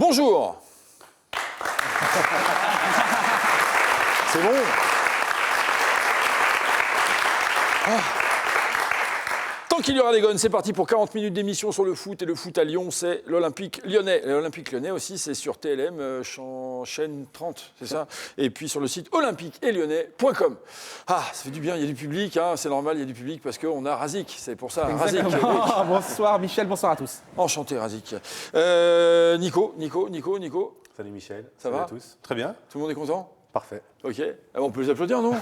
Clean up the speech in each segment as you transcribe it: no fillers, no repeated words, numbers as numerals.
Bonjour. C'est bon. Tant qu'il y aura des gones, c'est parti pour 40 minutes d'émission sur le foot. Et le foot à Lyon, c'est l'Olympique Lyonnais. L'Olympique Lyonnais aussi, c'est sur TLM, chaîne 30, c'est ça. Et puis sur le site olympique-et-lyonnais.com. Ah, ça fait du bien, il y a du public, hein, c'est normal, il y a du public parce qu'on a Razik, c'est pour ça. Razik. Bonsoir Michel, bonsoir à tous. Enchanté Razik. Nico. Salut Michel, ça va à tous. Très bien. Tout le monde est content? Parfait. Ok. On peut les applaudir, non?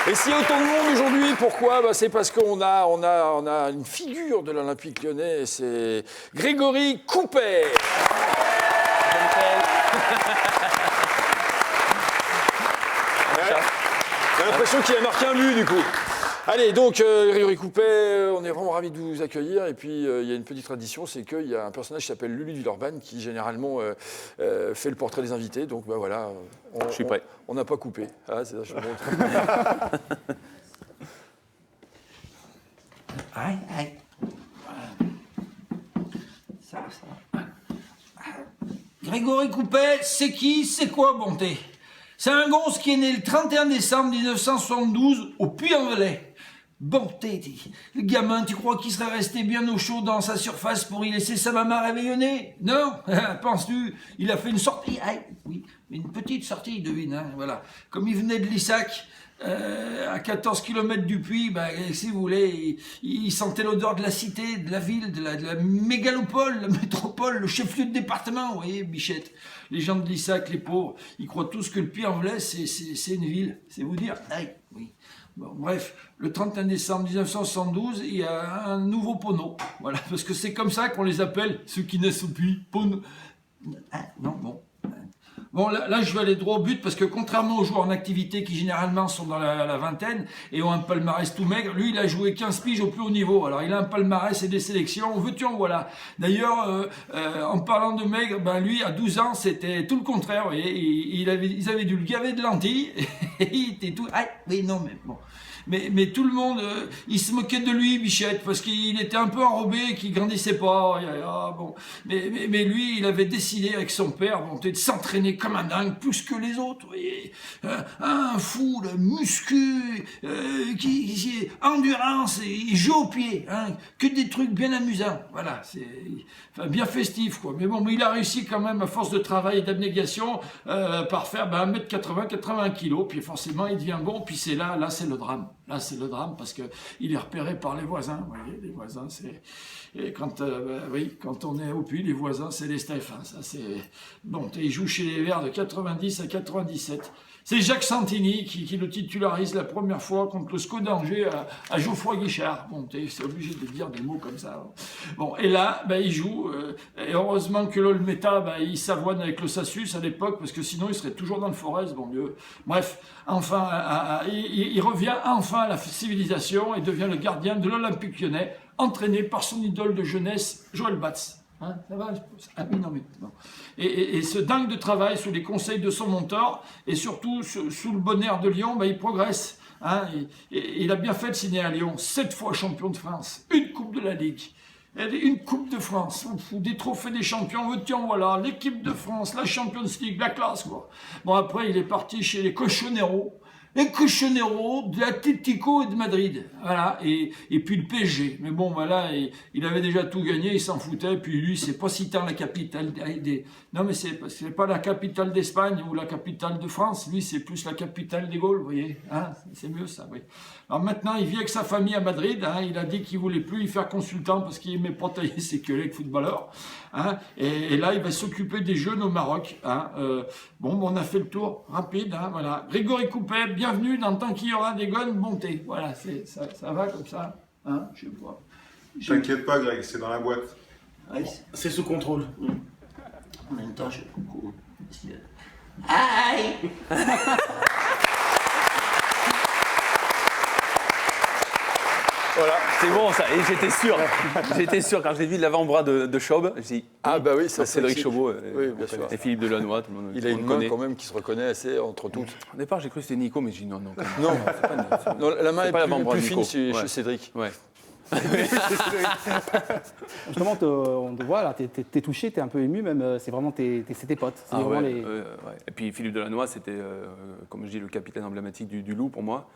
Et s'il y a autant de monde aujourd'hui, pourquoi? C'est parce qu'on a une figure de l'Olympique Lyonnais, c'est Grégory Coupet. J'ai l'impression qu'il a marqué un but du coup. Allez, donc Grégory Coupet, on est vraiment ravis de vous accueillir. Et puis il y a une petite tradition, c'est qu'il y a un personnage qui s'appelle Lulu Villeurbanne qui généralement fait le portrait des invités. Donc voilà, je suis prêt. On n'a pas coupé. Ah, c'est ça, Aïe. Ça. Grégory Coupet, c'est qui? C'est quoi, Bonté? C'est un gonze qui est né le 31 décembre 1972 au Puy-en-Velay. Bonté, le gamin, tu crois qu'il serait resté bien au chaud dans sa surface pour y laisser sa maman réveillonner? Non. Penses-tu? Il a fait une sortie. Aïe, oui, une petite sortie, devine, hein, voilà. Comme il venait de Lissac, à 14 km du Puy, si vous voulez, il sentait l'odeur de la cité, de la ville, de la mégalopole, la métropole, le chef-lieu de département, vous voyez, Bichette. Les gens de Lissac, les pauvres, ils croient tous que le Puy-en-Velay, c'est une ville. C'est vous dire? Aïe, oui. Bon, bref, le 31 décembre 1972, il y a un nouveau Pono. Voilà, parce que c'est comme ça qu'on les appelle, ceux qui naissent au Puy. Pono. Ah, non, bon. Bon, là, je vais aller droit au but parce que contrairement aux joueurs en activité qui généralement sont dans la vingtaine et ont un palmarès tout maigre, lui, il a joué 15 piges au plus haut niveau. Alors, il a un palmarès et des sélections. Veux-tu en voilà. D'ailleurs, en parlant de maigre, lui, à 12 ans, c'était tout le contraire. Vous voyez, ils avaient dû le gaver de lentilles et il était tout... Ah, oui, non, mais bon... Mais tout le monde, il se moquait de lui, Bichette, parce qu'il était un peu enrobé et qu'il grandissait pas. Bon. Mais lui, il avait décidé avec son père de s'entraîner comme un dingue, plus que les autres. Vous voyez. Un fou, le muscu, qui endurance, il joue au pied, hein, que des trucs bien amusants. Voilà, c'est bien festif, quoi. Mais bon, il a réussi quand même, à force de travail et d'abnégation, par faire 1m80, 80 kg, puis forcément, il devient bon, puis c'est là c'est le drame. Là, c'est le drame parce qu'il est repéré par les voisins. Vous voyez, les voisins, c'est... Et quand on est au Puy, les voisins, c'est les Stéphans. Ça, c'est... Bon, il joue chez les Verts de 90 à 97. C'est Jacques Santini qui le titularise la première fois contre le SCO d'Angers à Geoffroy Guichard. Bon, c'est obligé de dire des mots comme ça. Bon, et là, il joue. Et heureusement que l'Olmeta, il s'avoine avec le Sassus à l'époque, parce que sinon, il serait toujours dans le Forez. Bon, mieux. Bref, enfin, il revient enfin à la civilisation et devient le gardien de l'Olympique Lyonnais, entraîné par son idole de jeunesse, Joël Batz. Hein, ça va? Ah oui, non, mais bon. Et ce dingue de travail sous les conseils de son mentor et surtout sous le bon air de Lyon, il progresse. Hein, et il a bien fait de signer à Lyon, 7 fois champion de France, une coupe de la Ligue, une coupe de France, des trophées des champions, tiens voilà, l'équipe de France, la Champions League, la classe quoi. Bon après il est parti chez les Cochoneros. Les Cochoneros de l'Atlético et de Madrid, voilà, et puis le PSG. Mais bon, voilà, il avait déjà tout gagné, il s'en foutait, puis lui, c'est pas si tant la capitale des... Non, mais c'est pas la capitale d'Espagne ou la capitale de France, lui, c'est plus la capitale des Gaules, vous voyez, hein, c'est mieux ça, oui. Alors maintenant, il vit avec sa famille à Madrid, hein, il a dit qu'il voulait plus y faire consultant parce qu'il aimait pas tailler ses collègues footballeurs, hein, et là, il va s'occuper des jeunes au Maroc, hein, on a fait le tour rapide, hein, voilà. Grégory Coupet, bienvenue dans Tant qu'il y aura des gones, montez. Voilà, ça va comme ça, hein, je sais pas. T'inquiète pas, Greg, c'est dans la boîte. Ouais, C'est sous contrôle. en même temps, je beaucoup. Aïe! Voilà, c'est bon ça. Et j'étais sûr quand j'ai vu l'avant-bras de Chaube, j'ai dit oui, ça Cédric c'est Chauveau oui, bien sûr. et Philippe Delannoy, tout le monde. Il a une main quand même qui se reconnaît assez entre toutes. Au départ, j'ai cru que c'était Nico, mais j'ai dit non. Non, la main c'est est pas l'avant-bras plus de fine Nico. chez Ouais. Cédric. Ouais. Justement, on te voit là, t'es touché, t'es un peu ému, même. C'est vraiment c'est tes potes. C'est vraiment Ouais. Et puis Philippe Delannoy, c'était, comme je dis, le capitaine emblématique du Loup pour moi.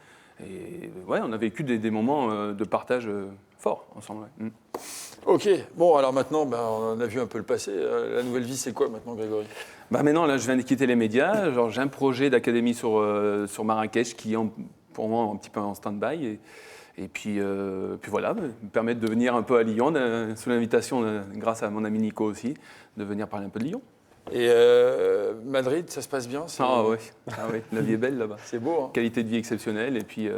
Et ouais, on a vécu des moments de partage forts ensemble. Ouais. Ok, bon, alors maintenant, on a vu un peu le passé. La nouvelle vie, c'est quoi maintenant, Grégory? Maintenant, là, je viens de quitter les médias. J'ai un projet d'académie sur Marrakech qui est pour moi un petit peu en stand-by. Et puis voilà, me permettre de venir un peu à Lyon, sous l'invitation, grâce à mon ami Nico aussi, de venir parler un peu de Lyon. Et Madrid, ça se passe bien? Oui, la vie est belle là-bas. C'est beau, hein? Qualité de vie exceptionnelle et puis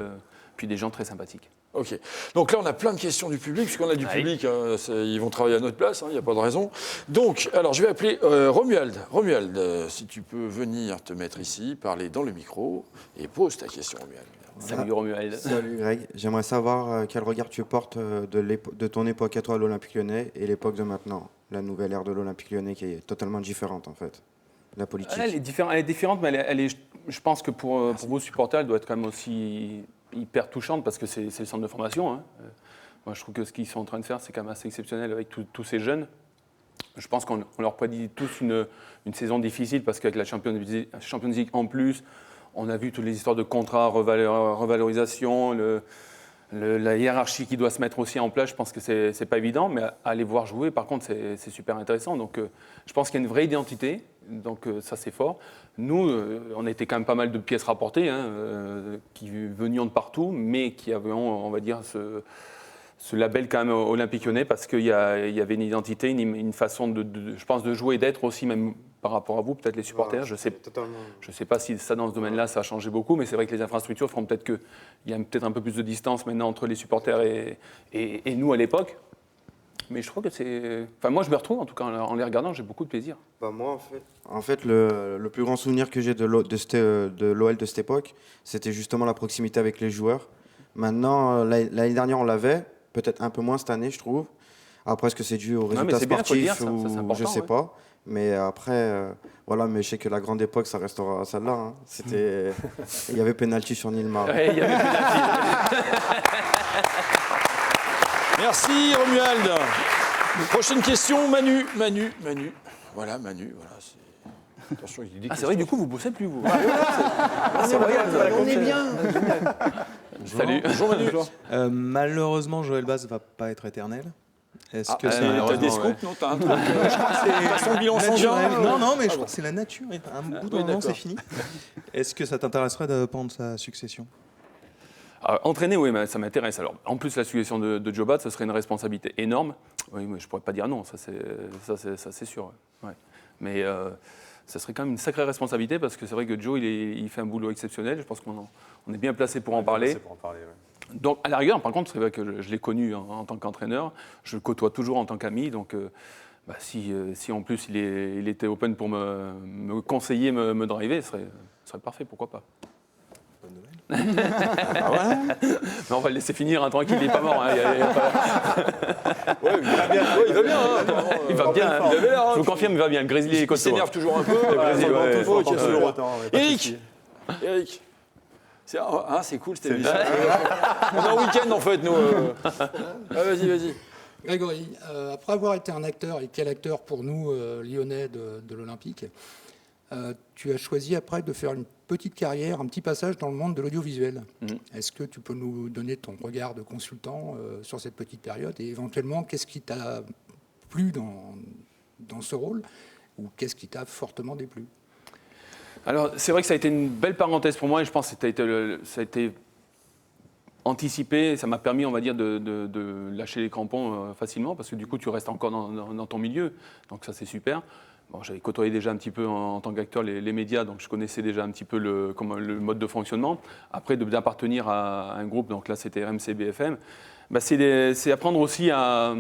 des gens très sympathiques. Ok. Donc là, on a plein de questions du public, puisqu'on a du public, hein, ils vont travailler à notre place, il n'y a pas de raison. Donc, alors, je vais appeler Romuald. Romuald, si tu peux venir te mettre ici, parler dans le micro, et pose ta question, Romuald. Salut Romuald. Salut Greg, j'aimerais savoir quel regard tu portes de ton époque à toi à l'Olympique Lyonnais et l'époque de maintenant, la nouvelle ère de l'Olympique Lyonnais qui est totalement différente en fait, la politique. Elle est différente, mais je pense que pour vos supporters, elle doit être quand même aussi hyper touchante parce que c'est le centre de formation. Hein. Moi, je trouve que ce qu'ils sont en train de faire, c'est quand même assez exceptionnel avec tous ces jeunes. Je pense qu'on leur prédit tous une saison difficile parce qu'avec la Champions League en plus, on a vu toutes les histoires de contrats, revalorisation, la hiérarchie qui doit se mettre aussi en place. Je pense que c'est pas évident, mais à les voir jouer, par contre, c'est super intéressant. Donc, je pense qu'il y a une vraie identité. Donc, ça, c'est fort. Nous, on était quand même pas mal de pièces rapportées, hein, qui venions de partout, mais qui avions, on va dire, ce label quand même Olympique Lyonnais parce qu'il y avait une identité, une façon je pense, de jouer et d'être aussi, même par rapport à vous, peut-être les supporters. Voilà, Je sais pas si ça, dans ce domaine-là, ça a changé beaucoup, mais c'est vrai que les infrastructures feront peut-être qu'il y a peut-être un peu plus de distance maintenant entre les supporters et nous à l'époque. Mais je trouve que c'est... Enfin, moi, je me retrouve, en tout cas, en les regardant, j'ai beaucoup de plaisir. Moi, en fait le plus grand souvenir que j'ai de l'OL de cette époque, c'était justement la proximité avec les joueurs. Maintenant, l'année dernière, on l'avait, peut-être un peu moins cette année, je trouve. Après, est-ce que c'est dû aux résultats sportifs ou ça, je sais pas. Mais après, voilà, mais je sais que la grande époque, ça restera celle-là. Hein. C'était, il y avait penalty sur Nilmar. Ouais, il y avait Merci, Romuald. Prochaine question, Manu. Voilà, Manu, voilà. Attention, il dit c'est vrai, du coup, vous bossez plus, vous. On est bien. Salut. Bonjour, Manu. Malheureusement, Joël Bas ne va pas être éternel. Est-ce que c'est t'as des scoops, non? T'as un truc, je crois que c'est son bilan sanguin. Non, mais je crois que c'est la nature. À un bout d'un moment, d'accord. c'est fini. Est-ce que ça t'intéresserait de prendre sa succession? Entraîner, oui, mais ça m'intéresse. Alors, en plus, la succession de Jobat, ce serait une responsabilité énorme. Oui, mais je ne pourrais pas dire non, ça c'est sûr. Ouais. Mais ça serait quand même une sacrée responsabilité parce que c'est vrai que Joe, il fait un boulot exceptionnel. Je pense qu'on est bien placé pour en parler. Donc, à la rigueur, par contre, c'est vrai que je l'ai connu en tant qu'entraîneur. Je le côtoie toujours en tant qu'ami. Donc, si en plus il était open pour me conseiller, me driver, ce serait parfait, pourquoi pas. Mais on va le laisser finir, hein, tranquille, il n'est pas mort. Hein, Ouais, il va bien. Ouais, il va bien. il va bien. Hein. Je vous confirme, il va bien. Le Grizzly est Il costaud. s'énerve toujours un peu. Eric. C'est cool cette émission. On est en week-end en fait, nous. Vas-y. Grégory, après avoir été un acteur, et quel acteur pour nous, lyonnais de l'Olympique, tu as choisi après de faire une petite carrière, un petit passage dans le monde de l'audiovisuel. Est-ce que tu peux nous donner ton regard de consultant sur cette petite période et éventuellement, qu'est-ce qui t'a plu dans ce rôle ou qu'est-ce qui t'a fortement déplu? Alors, c'est vrai que ça a été une belle parenthèse pour moi et je pense que ça a été anticipé. Ça m'a permis, on va dire, de lâcher les crampons facilement parce que du coup, tu restes encore dans ton milieu. Donc ça, c'est super. Bon, j'avais côtoyé déjà un petit peu en tant qu'acteur les médias, donc je connaissais déjà un petit peu le mode de fonctionnement. Après, d'appartenir à un groupe, donc là c'était RMC BFM, c'est apprendre aussi à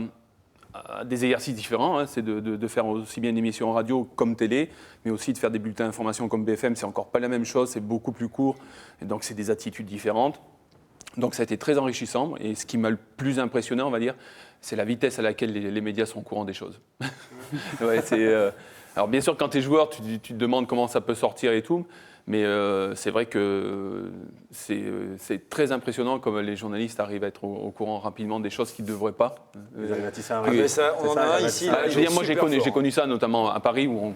des exercices différents. Hein. C'est de faire aussi bien une émission radio comme télé, mais aussi de faire des bulletins d'information comme BFM. C'est encore pas la même chose, c'est beaucoup plus court, et donc c'est des attitudes différentes. Donc ça a été très enrichissant, et ce qui m'a le plus impressionné, on va dire, c'est la vitesse à laquelle les médias sont au courant des choses. Ouais, alors bien sûr, quand tu es joueur, tu te demandes comment ça peut sortir et tout, Mais c'est vrai que c'est très impressionnant comme les journalistes arrivent à être au courant rapidement des choses qu'ils ne devraient pas. Vous avez bâti ça un mais ça, on en a un ici. là, Je veux il est dire, moi super j'ai fort. connu ça notamment à Paris où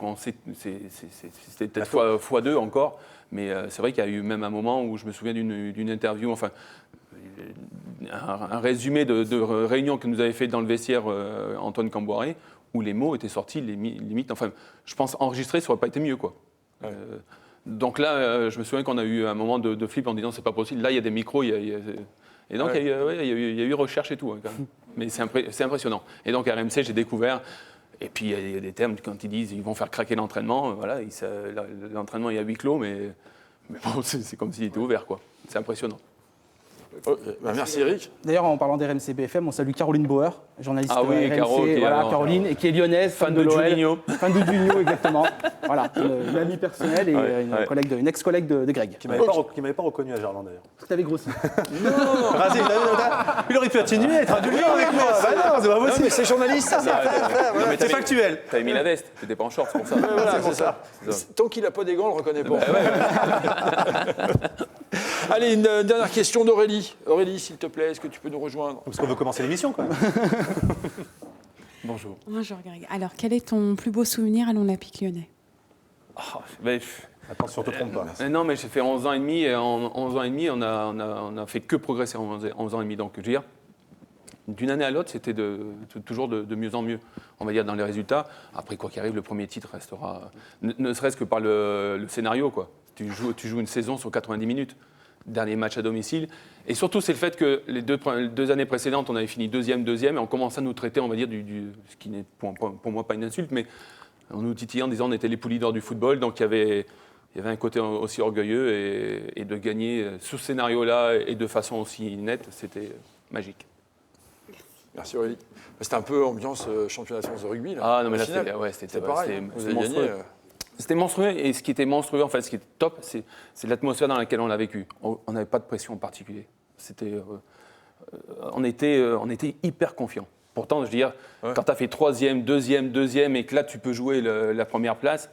c'était peut-être fois deux encore. Mais c'est vrai qu'il y a eu même un moment où je me souviens d'une interview, enfin un résumé de réunion que nous avait fait dans le vestiaire Antoine Camboiré, où les mots étaient sortis limite. Enfin, je pense enregistrer, ça n'aurait pas été mieux, quoi. Ouais. Donc là, je me souviens qu'on a eu un moment de flip en disant c'est pas possible. Là, il y a des micros, et donc Ouais. il y a eu recherche et tout, hein, quand même. Mais c'est impressionnant. Et donc à RMC, j'ai découvert. Et puis il y a des termes quand ils disent ils vont faire craquer l'entraînement. Voilà, l'entraînement il y a huis clos, mais bon, c'est comme s'il était ouvert, quoi. C'est impressionnant. Ok. Bah, merci Eric. D'ailleurs, en parlant d'RMC BFM, on salue Caroline Bauer, journaliste Ah oui, RMC, Caro, qui est voilà, alors, Caroline, et qui est lyonnaise, fan de de l'OL, Juninho. fan de Juninho, exactement. Voilà, une amie personnelle et une ex-collègue de Greg. Qui m'avait pas reconnu à Gerland d'ailleurs. Tout avait grossi. Vas-y, il aurait pu atténuer, être indulgent avec moi. Bah non, c'est pas possible. C'est journaliste, ça. Mais C'est factuel. T'avais mis la veste, t'étais pas en short, c'est pour ça. Voilà, c'est ça. Tant qu'il n'a pas des gants, on ne le reconnaît pas. Allez, une dernière question d'Aurélie. Aurélie, s'il te plaît, est-ce que tu peux nous rejoindre? Parce qu'on veut commencer l'émission quand même. Bonjour. Bonjour Greg. Alors, quel est ton plus beau souvenir à l'Olympique Lyonnais? Attention, te trompe pas. Non, mais j'ai fait 11 ans et demi, et en 11 ans et demi, on a fait que progresser en 11 ans et demi. Donc, je veux dire, d'une année à l'autre, c'était toujours de mieux en mieux, on va dire, dans les résultats. Après, quoi qu'il arrive, le premier titre restera, ne serait-ce que par le scénario, quoi. Tu joues une saison sur 90 minutes, dernier match à domicile. Et surtout, c'est le fait que les deux années précédentes, on avait fini deuxième, et on commençait à nous traiter, on va dire, ce qui n'est pour moi pas une insulte, mais on nous titillait en disant on était les poules leaders du football, donc il y avait un côté aussi orgueilleux, et de gagner sous ce scénario-là et de façon aussi nette, c'était magique. Merci Aurélie. C'était un peu ambiance championnat de France de rugby. Là, Ah non, mais là, finale. c'était pareil. Vous avez monstrueux. gagné. C'était monstrueux, et ce qui était monstrueux, en fait, ce qui était top, c'est l'atmosphère dans laquelle on l'a vécu. On n'avait pas de pression en particulier. On était hyper confiants. Pourtant, je veux dire, quand tu as fait troisième, deuxième, et que là, tu peux jouer la première place,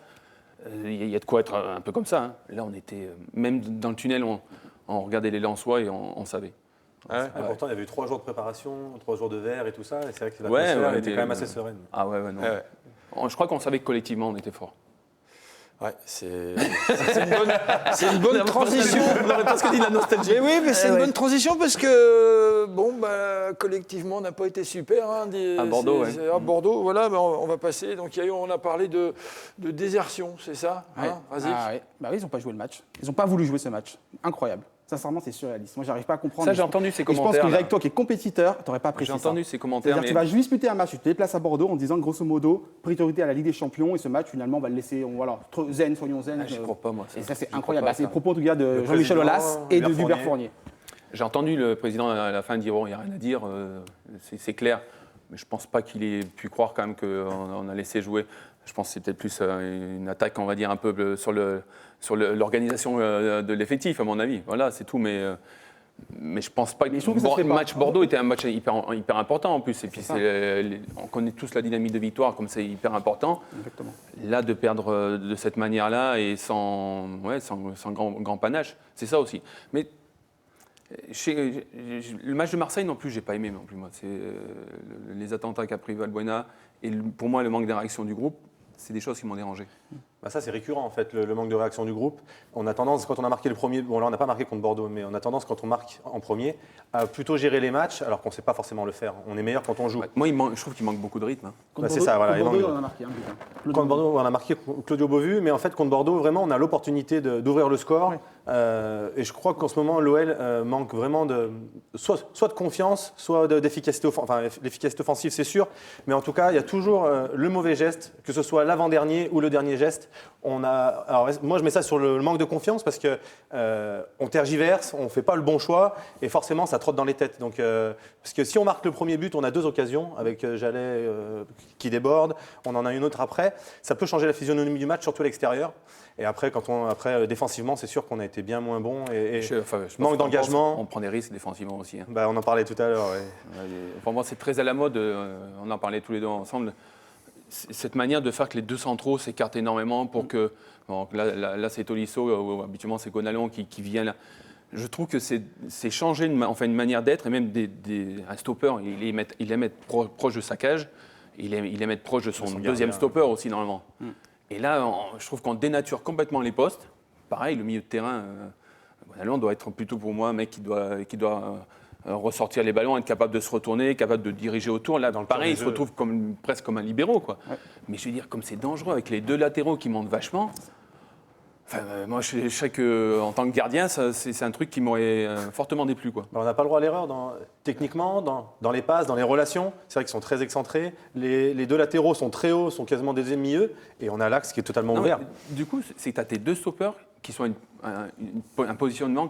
il y a de quoi être un peu comme ça. Hein. Là, on était, même dans le tunnel, on regardait les Lensois et on savait. Pourtant, il y avait eu 3 jours de préparation, 3 jours de verre et tout ça. Et c'est vrai que Ouais, l'atmosphère était quand même assez sereine. Ah ouais, non. Je crois qu'on savait que collectivement, on était fort. Ouais, c'est une bonne transition. On aurait presque dit la nostalgie. Mais oui, mais c'est une bonne transition parce que, collectivement, on n'a pas été super. Hein, À Bordeaux, ouais. À Bordeaux, voilà, on va passer. Donc, on a parlé de désertion, c'est ça hein, Razik Ouais. Bah oui, ils n'ont pas joué le match. Ils n'ont pas voulu jouer ce match. Incroyable. Sincèrement, c'est surréaliste. Moi, j'arrive pas à comprendre. Ça, j'ai entendu ces Et je pense commentaires. que Greg, toi qui es compétiteur, tu n'aurais pas apprécié J'ai ça. entendu ces commentaires. C'est-à-dire que tu vas juste disputer un match, tu te déplaces à Bordeaux en disant grosso modo priorité à la Ligue des Champions et ce match finalement on va le laisser, soyons zen. J'y crois pas, moi. Et ça c'est J'y incroyable. crois pas, C'est les ça. propos en tout cas de Le Jean-Michel président, Aulas et Hubert Hubert Fournier. J'ai entendu le président à la fin dire il n'y a rien à dire, c'est clair. Mais je ne pense pas qu'il ait pu croire quand même qu'on a laissé jouer. Je pense que c'est peut-être plus une attaque, on va dire, un peu sur l'organisation de l'effectif, à mon avis. Voilà, c'est tout. Mais je pense pas que le match Bordeaux était un match hyper important en plus. Et puis on connaît tous la dynamique de victoire, comme c'est hyper important. Exactement. Là, de perdre de cette manière-là et sans grand panache, c'est ça aussi. Mais le match de Marseille non plus, j'ai pas aimé non plus moi. C'est les attentats qu'a pris Valbuena et pour moi le manque de réaction du groupe, c'est des choses qui m'ont dérangé. Bah ça, c'est récurrent, en fait, le manque de réaction du groupe. On a tendance, quand on a marqué le premier, bon là, on n'a pas marqué contre Bordeaux, mais on a tendance, quand on marque en premier, à plutôt gérer les matchs, alors qu'on ne sait pas forcément le faire. On est meilleur quand on joue. Ouais, moi, je trouve qu'il manque beaucoup de rythme. Hein. Bah, c'est ça, voilà. Contre Bordeaux, on a marqué un but. Contre Bordeaux, on a marqué Claudio Beauvu, mais en fait, contre Bordeaux, vraiment, on a l'opportunité d'ouvrir le score. Ouais. Et je crois qu'en ce moment, l'OL manque vraiment soit de confiance, soit d'efficacité offensive. Enfin, l'efficacité offensive, c'est sûr, mais en tout cas, il y a toujours le mauvais geste, que ce soit l'avant-dernier ou le dernier geste. Alors, moi, je mets ça sur le manque de confiance parce que on tergiverse, on ne fait pas le bon choix et forcément, ça trotte dans les têtes. Donc, parce que si on marque le premier but, on a 2 occasions avec Jallet qui déborde, on en a une autre après. Ça peut changer la physionomie du match, surtout à l'extérieur. Et après, défensivement, c'est sûr qu'on a été bien moins bon et je manque d'engagement. On prend des risques défensivement aussi. Hein. Bah, on en parlait tout à l'heure. Ouais. Pour moi, c'est très à la mode. On en parlait tous les deux ensemble. cette manière de faire que les deux centraux s'écartent énormément pour que. Bon, là c'est Tolisso, habituellement c'est Gonalon qui vient là. Je trouve que c'est changer une manière d'être, et même un stopper, il aime être proche de sa cage, il aime être proche de son deuxième stopper aussi normalement. Et là, je trouve qu'on dénature complètement les postes. Pareil, le milieu de terrain, Gonalon doit être plutôt pour moi un mec qui doit ressortir les ballons, être capable de se retourner, capable de diriger autour. Là, pareil, il se retrouve presque comme un libéro, quoi. Ouais. Mais je veux dire, comme c'est dangereux avec les deux latéraux qui montent vachement. Enfin, moi, je sais qu'en tant que gardien, c'est un truc qui m'aurait fortement déplu, quoi. On n'a pas le droit à l'erreur techniquement, dans les passes, dans les relations. C'est vrai qu'ils sont très excentrés. Les deux latéraux sont très hauts, sont quasiment des ennemis, et on a l'axe qui est totalement ouvert. Du coup, c'est que tu as tes deux stoppers qui sont un positionnement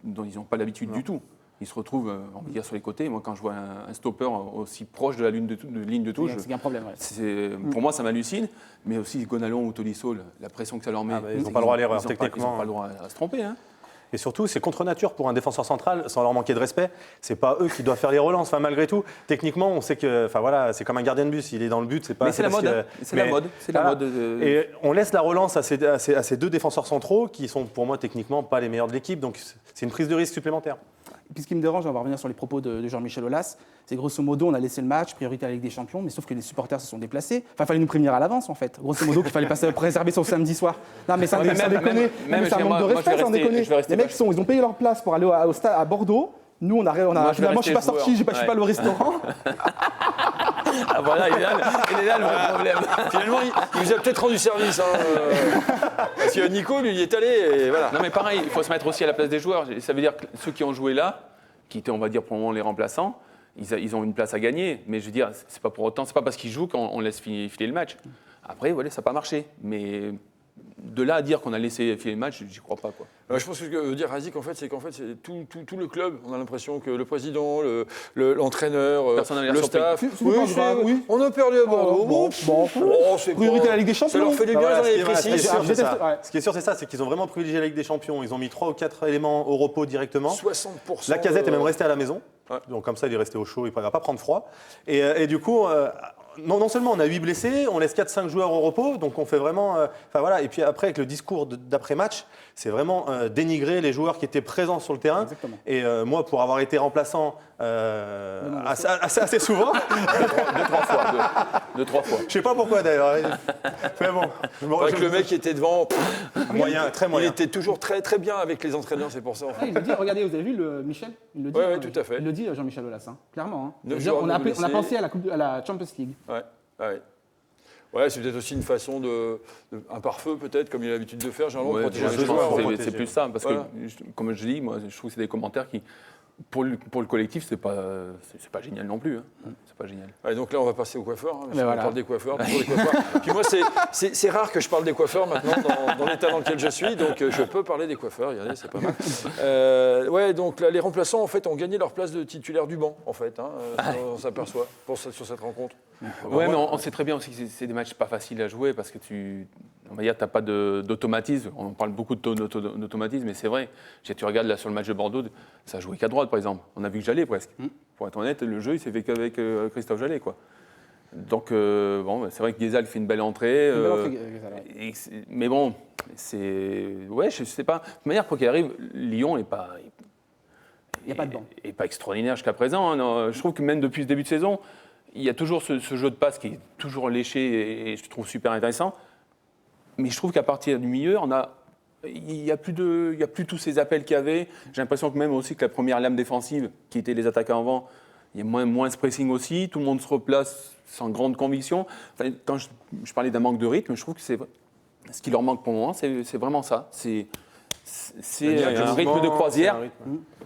dont ils n'ont pas l'habitude du tout. Ils se retrouvent, on va dire, sur les côtés. Moi, quand je vois un stopper aussi proche de la ligne de touche, c'est un problème. Ouais. Pour moi, ça m'hallucine. Mais aussi Gonalon ou Tolisso, la pression que ça leur met. Ils n'ont pas le droit à l'erreur, techniquement. Ils n'ont pas le droit à se tromper. Hein. Et surtout, c'est contre nature pour un défenseur central, sans leur manquer de respect. C'est pas eux qui doivent faire les relances. Enfin, malgré tout, techniquement, on sait que, enfin voilà, c'est comme un gardien de but. Il est dans le but, c'est pas. Mais c'est la mode. C'est la mode. Et on laisse la relance à ces deux défenseurs centraux qui sont, pour moi, techniquement pas les meilleurs de l'équipe. Donc, c'est une prise de risque supplémentaire. Et puis ce qui me dérange, on va revenir sur les propos de Jean-Michel Aulas, c'est grosso modo, on a laissé le match, priorité à la Ligue des Champions, mais sauf que les supporters se sont déplacés. Enfin, il fallait nous prévenir à l'avance, en fait. Grosso modo, qu'il fallait pas se préserver sur le samedi soir. Non, mais ça déconne. C'est un manque de respect, sans déconner. Les mecs, ils ont payé leur place pour aller au stade à Bordeaux. Nous, finalement, je suis pas sorti, je suis pas allé au restaurant. Ah voilà, il est là le vrai problème. Finalement, il vous a peut-être rendu service. Parce que Nico, lui, il est allé et voilà. Non mais pareil, il faut se mettre aussi à la place des joueurs. Ça veut dire que ceux qui ont joué là, qui étaient, on va dire, pour le moment les remplaçants, ils ont une place à gagner. Mais je veux dire, c'est pas pour autant, c'est pas parce qu'ils jouent qu'on laisse filer le match. Après, voilà, ça n'a pas marché. Mais de là à dire qu'on a laissé filer le match, j'y crois pas, quoi. Je pense que ce que veut dire Razik, c'est c'est tout le club. On a l'impression que le président, l'entraîneur, le staff. Oui, on a perdu à Bordeaux. C'est priorité à la Ligue des Champions. Ça leur fait du bien dans les précises. Ce qui est sûr, c'est ça, c'est qu'ils ont vraiment privilégié la Ligue des Champions. Ils ont mis 3 ou 4 éléments au repos directement. 60%. La Casette est même restée à la maison. Ouais. Donc comme ça, il est resté au chaud, il ne va pas prendre froid. Et du coup, non seulement on a 8 blessés, on laisse 4-5 joueurs au repos, donc on fait vraiment... Enfin voilà, et puis après, avec le discours d'après-match, c'est vraiment dénigrer les joueurs qui étaient présents sur le terrain. Exactement. Et moi, pour avoir été remplaçant assez souvent... Deux, trois fois. Je ne sais pas pourquoi d'ailleurs. Mais bon. Avec le mec qui était devant... Moyen, très moyen. Il était toujours très, très bien avec les entraîneurs, c'est pour ça. En fait. Il le dit, regardez, vous avez vu Michel, il le dit. Oui, tout à fait. Il le dit, Jean-Michel Aulas, clairement. On a pensé à la Champions League. Ouais, c'est peut-être aussi une façon un pare-feu peut-être, comme il a l'habitude de faire, généralement, ouais, protéger les joueurs. C'est plus ça, parce que, comme je dis, moi, je trouve que c'est des commentaires qui, pour le collectif, c'est pas génial non plus. Hein. C'est pas génial. Ouais, donc là, on va passer aux coiffeurs. On parle des coiffeurs, toujours des coiffeurs. Puis moi, c'est rare que je parle des coiffeurs maintenant dans l'état dans lequel je suis, donc je peux parler des coiffeurs. Regardez, c'est pas mal. Ouais, donc là, les remplaçants, en fait, ont gagné leur place de titulaire du banc, en fait. On s'aperçoit sur cette rencontre. Ouais, mais on sait très bien aussi que c'est des matchs pas faciles à jouer parce que on va dire, tu n'as pas d'automatisme. On parle beaucoup d'automatisme, mais c'est vrai. Tu regardes là sur le match de Bordeaux, ça a joué qu'à droite, par exemple. On a vu que Jallet presque. Pour être honnête, le jeu, il s'est fait qu'avec Christophe Jallet, quoi. Donc, c'est vrai que Guézal fait une belle entrée. Mais bon, ouais, je sais pas. De toute manière, quoi qu'il arrive, Lyon n'est pas. Il n'y a pas de banc. Et pas extraordinaire jusqu'à présent. Hein. Non, je trouve que même depuis ce début de saison, il y a toujours ce jeu de passe qui est toujours léché et je trouve super intéressant. Mais je trouve qu'à partir du milieu, il n'y a plus tous ces appels qu'il y avait. J'ai l'impression que même aussi que la première lame défensive, qui était les attaquants avant, il y a moins ce pressing aussi. Tout le monde se replace sans grande conviction. Enfin, quand je parlais d'un manque de rythme, je trouve que ce qui leur manque pour le moment, c'est vraiment ça. C'est un rythme de croisière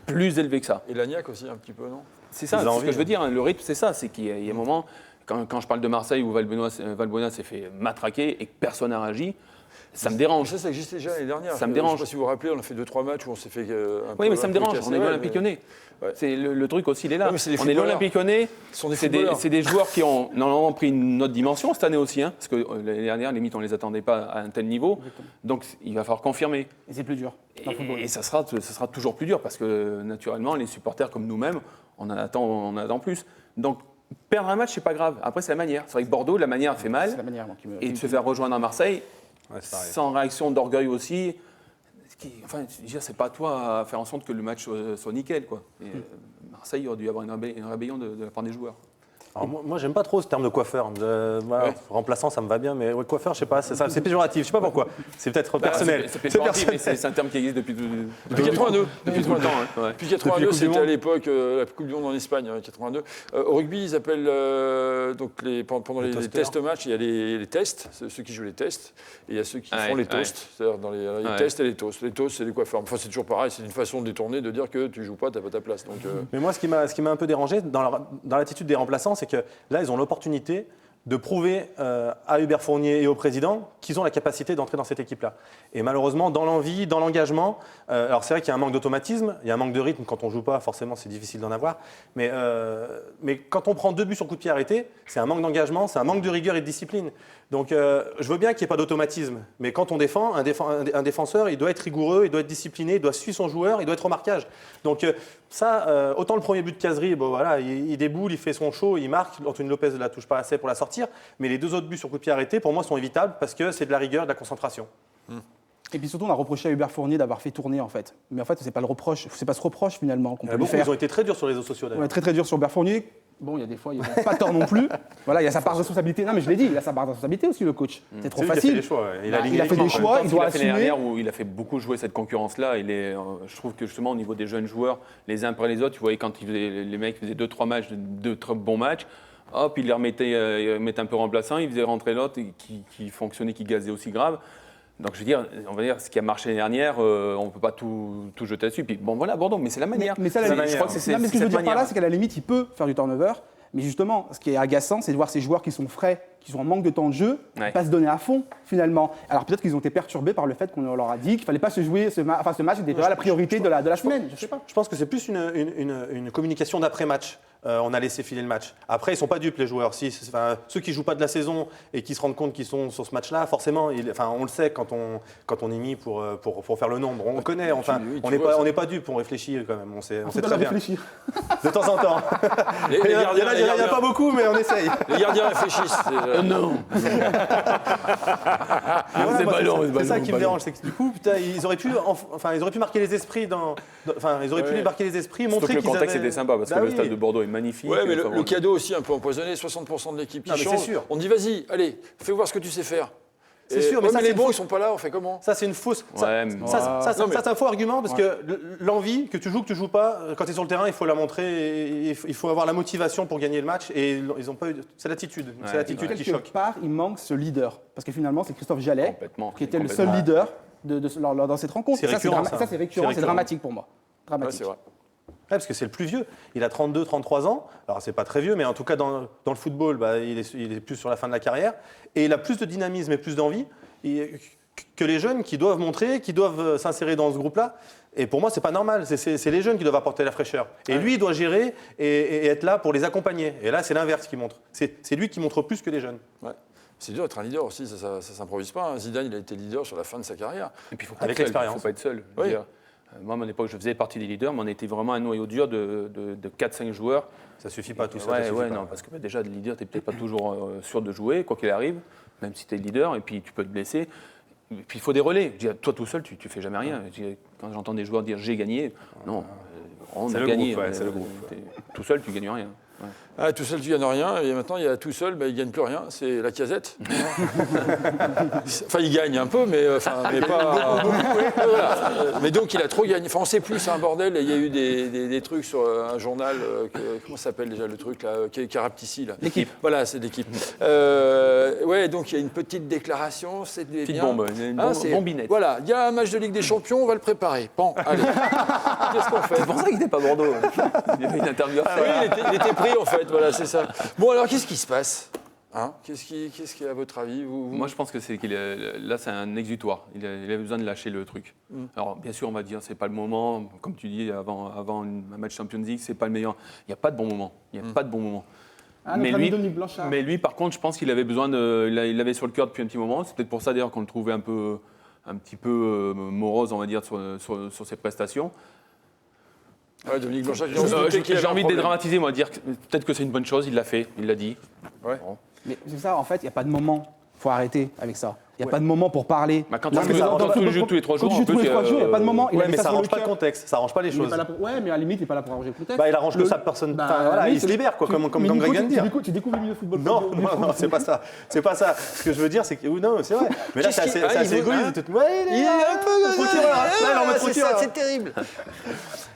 plus élevé que ça. Et l'Agnac aussi, un petit peu, non ? C'est ça, c'est ce que je veux dire. Le rythme, c'est ça. C'est qu'il y a un moment, quand je parle de Marseille où Valbuena s'est fait matraquer et que personne n'a réagi, ça me dérange. Ça existait déjà l'année dernière. Ça me dérange. Je ne sais pas si vous vous rappelez, on a fait 2-3 matchs où on s'est fait oui, mais ça me dérange. On est l'Olympique Lyonnais. Ouais. C'est le truc aussi, il est là. On est l'Olympique Lyonnais. C'est des joueurs qui ont normalement pris une autre dimension cette année aussi. Parce que l'année dernière, limite, on ne les attendait pas à un tel niveau. Exactement. Donc, il va falloir confirmer. Et c'est plus dur. Et ça sera toujours plus dur parce que, naturellement, les supporters comme nous-mêmes, on en attend plus. Donc, Perdre un match, c'est pas grave. Après, c'est la manière. C'est vrai que Bordeaux, la manière fait mal. C'est la manière moi, qui me. Et de se faire rejoindre à Marseille, Ouais, c'est pareil. sans réaction d'orgueil aussi. Enfin, je veux dire, c'est pas à toi à faire en sorte que le match soit nickel, quoi. Et, Marseille, il aurait dû y avoir une rébellion de la part des joueurs. Alors, moi, j'aime pas trop ce terme de coiffeur. Voilà, Ouais. Remplaçant, ça me va bien, mais ouais, coiffeur, je sais pas, c'est péjoratif, je sais pas pourquoi. C'est peut-être personnel. C'est péjoratif, mais c'est un terme qui existe depuis Depuis 82. Depuis tout le temps. Hein. Ouais. Depuis Depuis 82, la Coupe du c'était à Monde. l'époque la Coupe du Monde en Espagne, 82. Au rugby, ils appellent donc pendant les tests matchs, il y a les tests, ceux qui jouent les tests, et il y a ceux qui font les toasts, c'est-à-dire dans les tests et les toasts. Les toasts, c'est les coiffeurs. Enfin, c'est toujours pareil, c'est une façon détournée de dire que tu joues pas, t'as pas ta place. Donc, Mais moi, ce qui m'a un peu dérangé dans l'attitude des remplaçants, c'est que là, ils ont l'opportunité de prouver à Hubert Fournier et au président qu'ils ont la capacité d'entrer dans cette équipe-là. Et malheureusement, dans l'envie, dans l'engagement, alors c'est vrai qu'il y a un manque d'automatisme, il y a un manque de rythme quand on ne joue pas, forcément c'est difficile d'en avoir, mais quand on prend 2 buts sur coup de pied arrêté, c'est un manque d'engagement, c'est un manque de rigueur et de discipline. Donc je veux bien qu'il n'y ait pas d'automatisme, mais quand on défend, un défenseur, il doit être rigoureux, il doit être discipliné, il doit suivre son joueur, il doit être au marquage. Donc ça, autant le premier but de Cazerie, bon, voilà, il déboule, il fait son show, il marque, Anthony Lopez ne la touche pas assez pour la sortir, mais les 2 autres buts sur coup de pied arrêté, pour moi, sont évitables parce que c'est de la rigueur, de la concentration. Et puis surtout, on a reproché à Hubert Fournier d'avoir fait tourner en fait. Mais en fait, c'est pas ce reproche finalement qu'on peut lui Beaucoup, faire. ils ont été très durs sur les réseaux sociaux On d'ailleurs. est très très dur sur Hubert Fournier. Bon, il y a des fois, il n'a pas tort non plus. Voilà, il y a sa part de responsabilité. Non, mais je l'ai dit, il a sa part de responsabilité aussi, le coach. C'est trop C'est lui qui a facile. fait des choix, ouais. Il a aligné Il a fait les des choix. choix, il doit a fait l'année assumer. dernière où il a fait beaucoup jouer cette concurrence-là. Je trouve que justement au niveau des jeunes joueurs, les uns après les autres, tu voyais quand les mecs faisaient 2-3 matchs, 2 très bons matchs, hop, ils les remettaient un peu remplaçants, ils faisaient rentrer l'autre qui fonctionnait, qui gazait aussi grave. Donc je veux dire, on va dire, ce qui a marché l'année dernière, on ne peut pas tout jeter là-dessus. Puis bon voilà, Bordeaux, mais c'est la manière. Mais ça, je crois que c'est non, mais ce que je veux cette dire par là, manière. c'est qu'à la limite, il peut faire du turnover. Mais justement, ce qui est agaçant, c'est de voir ces joueurs qui sont frais, qui sont en manque de temps de jeu, Ouais. pas se donner à fond, finalement. Alors peut-être qu'ils ont été perturbés par le fait qu'on leur a dit qu'il ne fallait pas se jouer ce match n'était pas la priorité de la semaine. Je sais pas. Je pense que c'est plus une communication d'après-match. On a laissé filer le match. Après, ils ne sont pas dupes, les joueurs. Ceux qui ne jouent pas de la saison et qui se rendent compte qu'ils sont sur ce match-là, forcément, on le sait quand on y mit pour faire le nombre. On le connaît. Enfin, on n'est pas dupes, on réfléchit quand même. On sait C'est très bien. réfléchir. De temps en temps. les Il n'y gardiens, a pas beaucoup, mais on essaye. les gardiens réfléchissent. Non. Voilà, C'est moi, ballon, c'est ça ballon, qui me ballon. dérange, c'est que du coup, putain, ils auraient pu marquer les esprits ils auraient pu marquer les esprits, Surtout montrer que le qu'ils contexte avaient... était sympa parce Bah que le oui. stade de Bordeaux est magnifique. Ouais, mais Enfin, le cadeau aussi un peu empoisonné, 60% de l'équipe qui Non, mais c'est change. sûr. On dit vas-y, allez, fais voir ce que tu sais faire. C'est sûr, mais ouais, ça, les c'est bons, faux. ils sont pas là, on fait comment? Ça, c'est une fausse. Ouais, mais- Ça, Non, mais- c'est un faux argument parce que l'envie, que tu joues, que tu joues pas, quand tu es sur le terrain, il faut la montrer. Et il faut avoir la motivation pour gagner le match. Et ils ont pas eu. C'est l'attitude. C'est l'attitude qui Quelque choque. part, il manque ce leader. Parce que finalement, c'est Christophe Jallet Complètement, qui était le complètement. seul leader dans cette rencontre. C'est Et ça, récurrent, ça, ça. c'est récurrent, C'est c'est dramatique pour moi. Ouais, Dramatique. c'est vrai. Ouais, parce que c'est le plus vieux. Il a 32, 33 ans. Alors, c'est pas très vieux, mais en tout cas, dans le football, il est plus sur la fin de la carrière. Et il a plus de dynamisme et plus d'envie que les jeunes qui doivent montrer, qui doivent s'insérer dans ce groupe-là. Et pour moi, c'est pas normal. C'est les jeunes qui doivent apporter la fraîcheur. Et lui, il doit gérer et être là pour les accompagner. Et là, c'est l'inverse qui montre. C'est lui qui montre plus que les jeunes. Ouais. C'est dur d'être un leader aussi, ça s'improvise pas. Hein. Zidane, il a été leader sur la fin de sa carrière. Et puis il faut pas Avec être seul. l'expérience. Faut pas être seul. Je veux Oui. dire, moi, à mon époque, je faisais partie des leaders, mais on était vraiment un noyau dur de 4-5 joueurs. Ça suffit pas tout ça. Ouais, ça suffit ouais, pas. non, parce que déjà, le leader, tu n'es peut-être pas toujours sûr de jouer, quoi qu'il arrive, même si tu es le leader, et puis tu peux te blesser. Et puis il faut des relais. Je dis, toi tout seul, tu fais jamais rien. Je dis, quand j'entends des joueurs dire j'ai gagné, non, on C'est a le gagné. groupe, ouais, c'est le groupe. Tout seul, tu gagnes rien. Ouais. Ah, tout seul, tu gagnes rien. Et maintenant, il y a tout seul, il gagne plus rien. C'est la casette. Enfin, il gagne un peu, mais pas. Voilà. Mais donc, il a trop gagné. Enfin, on ne sait plus, c'est un bordel. Il y a eu des trucs sur un journal. Comment ça s'appelle déjà le truc là, qui est Raptissi, là. L'équipe. Voilà, c'est l'équipe. Ouais, donc il y a une petite déclaration. C'est Petite bien. bombe, une bombinette. Voilà, il y a un match de Ligue des Champions, on va le préparer. Bon, allez. Qu'est-ce qu'on fait? C'est pour ça qu'il n'était pas à Bordeaux. Il y avait une interview à Ah oui, faire. il était pris en fait, voilà, c'est ça. Bon, alors qu'est-ce qui se passe, hein? Qu'est-ce qui est à votre avis? Moi, je pense que là, c'est un exutoire. Il avait besoin de lâcher le truc. Alors, bien sûr, on va dire, c'est pas le moment. Comme tu dis, avant un match Champions League, c'est pas le meilleur. Il n'y a pas de bon moment. Il n'y a pas de bon moment. Ah, notre ami Dominique Blanchard. Mais lui, par contre, je pense qu'il avait besoin il l'avait sur le cœur depuis un petit moment. C'est peut-être pour ça d'ailleurs qu'on le trouvait un petit peu morose, on va dire, sur ses prestations. Ouais, Dominique Blanchard qui se doutait qu'il y avait J'ai un envie de problème. dédramatiser, moi, dire que peut-être que c'est une bonne chose, il l'a fait, il l'a dit. Ouais. Bon. Mais c'est ça, en fait, il n'y a pas de moment. Il faut arrêter avec ça. Il n'y a pas de moment pour parler. Bah, quand Non, tu mais joues- dans- quand dans- tu dans- joues tous les 3 quand jours, tu joues en tous les plus, 3 jours, il n'y a pas de moment. Il a Ouais, mis mais ça sur le arrange pas le cœur. contexte, ça arrange pas les Il est choses. pas là pour- Ouais, mais à la limite, il n'est pas là pour arranger le contexte. Bah, il arrange que ça, personne. Bah, Enfin, voilà, oui, il se libère, quoi, comme mais Greg Nico, vient de dire. tu découvres le milieu de football. Non, non, c'est pas ça. C'est pas ça. Ce que je veux dire, c'est que. Non, c'est vrai. Mais là, c'est assez, c'est assez égoïste. Ouais, il est un peu. Procureur. Là, il est en mode procureur. C'est terrible.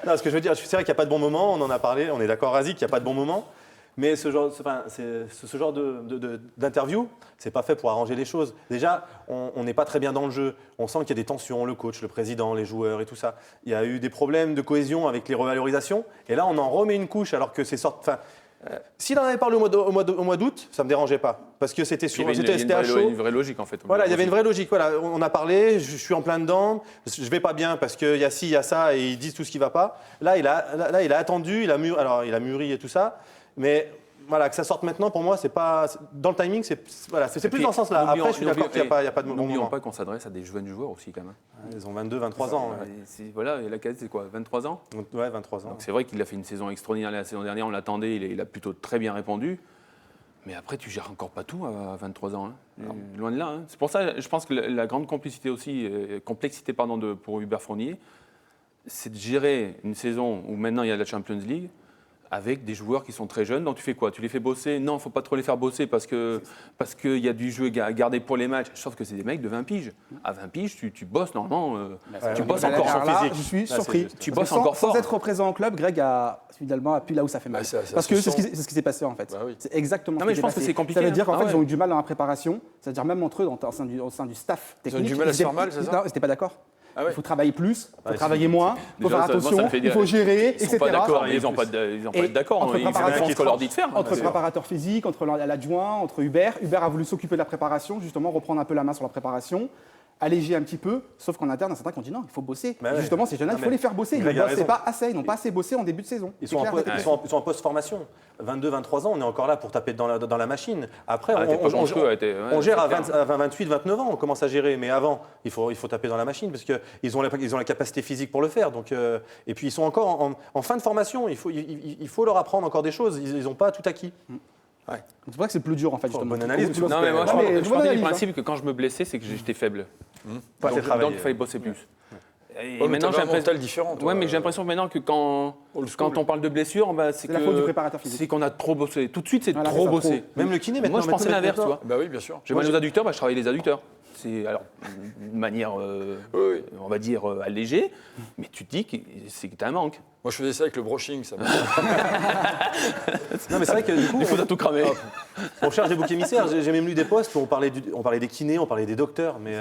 Non, ce que je veux dire, c'est vrai qu'il n'y a pas de bon moment, on en a parlé, on est d'accord, Razik, qu'il n'y a pas de bon moment. Mais ce genre, ce genre d'interview, c'est pas fait pour arranger les choses. Déjà, on n'est pas très bien dans le jeu. On sent qu'il y a des tensions, le coach, le président, les joueurs et tout ça. Il y a eu des problèmes de cohésion avec les revalorisations. Et là, on en remet une couche alors que c'est s'il en avait parlé au mois d'août, ça ne me dérangeait pas. Parce que c'était Il y avait à chaud. une vraie logique, en fait. Voilà, il y avait une vraie logique. Voilà, on a parlé, je suis en plein dedans, je vais pas bien parce qu'il y a ci, il y a ça, et ils disent tout ce qui va pas. Là, il a attendu, il a mûri et tout ça. Mais voilà, que ça sorte maintenant, pour moi, c'est pas dans le timing, c'est plus dans ce sens-là. Après, je suis d'accord qu'il n'y a pas de bon N'oublions moment. pas qu'on s'adresse à des jeunes joueurs aussi, quand même. Ils ont 22, 23 ans. Ouais. Voilà, et la Casette, c'est quoi, 23 ans? Ouais, 23 ans. Donc c'est vrai qu'il a fait une saison extraordinaire la saison dernière, on l'attendait, il a plutôt très bien répondu. Mais après, tu gères encore pas tout à 23 ans. Hein. Loin de là. Hein. C'est pour ça, je pense que la grande complexité pour Hubert Fournier, c'est de gérer une saison où maintenant il y a la Champions League avec des joueurs qui sont très jeunes. Donc tu fais quoi? Tu les fais bosser? Non, il ne faut pas trop les faire bosser parce qu'il y a du jeu à garder pour les matchs. Sauf que c'est des mecs de 20 piges. À 20 piges, tu bosses normalement. Tu bosses encore Alors sur là, physique. je suis surpris. Tu Parce bosses que encore fort. Sans être présent en club, Greg a finalement appuyé là où ça fait mal. Bah, ça Parce se que c'est sent. ce qui s'est passé en fait. Bah oui. C'est exactement Non, ce mais qui je s'est pense que passé. c'est compliqué, Ça veut dire qu'en hein. fait, Ah ils ont ouais. eu du mal dans la préparation. C'est-à-dire même entre eux, au sein du staff Ils ont technique. eu du mal à se faire mal, c'est ça? Non, ils n'étaient pas d'accord. Ah ouais. Il faut travailler plus, il faut Ouais, travailler moins, il faut Déjà, faire moi, ça attention, me fait il dire- faut gérer, Ils etc. sont pas d'accord, ils n'ont pas être d'accord. entre Ils font préparateurs- ce qu'on leur dit de faire. Entre préparateurs physiques, entre l'adjoint, entre Hubert. Hubert a voulu s'occuper de la préparation, justement, reprendre un peu la main sur la préparation, alléger un petit peu, sauf qu'en interne, il y a certains qui ont dit non, il faut bosser. Bah ouais. Justement, ces jeunes-là, Non, il faut mais les faire bosser. Ils Greg ne a bossaient raison. pas assez, ils n'ont pas assez bossé en début de saison. Ils C'est sont, clair, ils sont en post-formation. 22, 23 ans, on est encore là pour taper dans la machine. Après, on gère à 28, 29 ans, on commence à gérer. Mais avant, il faut taper dans la machine parce qu'ils ont la capacité physique pour le faire. Donc, et puis, ils sont encore en fin de formation. Il faut leur apprendre encore des choses. Ils n'ont pas tout acquis. C'est pour ça que c'est plus dur, en fait, justement. bonne analyse, Tu vois, Non, mais moi, Ouais, mais je bonne partais du analyse, hein. principe que quand je me blessais, c'est que j'étais faible. Pas assez Donc travaillé. il fallait bosser plus. Et Ouais, mais maintenant, t'avais j'ai un l'impression. mental différent. toi. Ouais, mais j'ai l'impression maintenant que quand on parle de blessure, c'est la faute du préparateur que physique. c'est qu'on a trop bossé. Tout de suite, c'est Voilà, trop c'est ça, bossé. Même le kiné, maintenant. Moi, je pensais l'inverse, tu vois. Bah oui, bien sûr. J'ai mal aux adducteurs, je travaille les adducteurs. C'est alors de manière, Oui. on va dire, allégée, mais tu te dis que c'est que t'as un manque. Moi, je faisais ça avec le brushing. Ça Non, mais c'est vrai que du coup, Il faut tout cramer. on cherche des boucs émissaires. J'ai même lu des posts où on parlait des kinés, on parlait des docteurs. Mais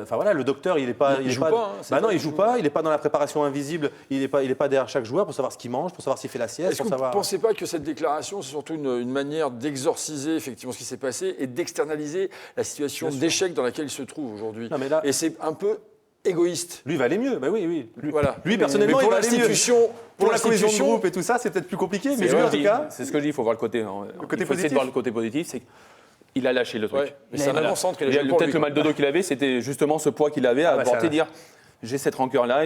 enfin voilà, le docteur, il est pas. Il joue pas, hein, c'est Bah non, pas- il joue pas. Il est pas dans la préparation invisible. Il est pas derrière chaque joueur pour savoir ce qu'il mange, pour savoir s'il fait la sieste, Est-ce que pour vous ne savoir. pensez pas que cette déclaration, c'est surtout une manière d'exorciser effectivement ce qui s'est passé et d'externaliser la situation Bien sûr. d'échec dans laquelle il se trouve aujourd'hui? Non, mais là- Et c'est un peu égoïste. Lui va aller mieux. Bah oui, oui. Voilà. Lui personnellement, Mais pour il va aller mieux. l'institution, Pour la cohésion de l'institution, groupe et tout ça, c'est peut-être plus compliqué. Mais C'est lui, ce en que je tout dis. cas. C'est ce que je dis, il faut voir le côté. côté il faut essayer de positif. voir le côté positif, c'est qu'il a lâché le truc. Ouais, mais c'est un avant-centre qu'il a joué pour Peut-être lui, le quoi. mal de dos qu'il avait, c'était justement ce poids qu'il avait à bah, porter, ça- dire j'ai cette rancœur-là,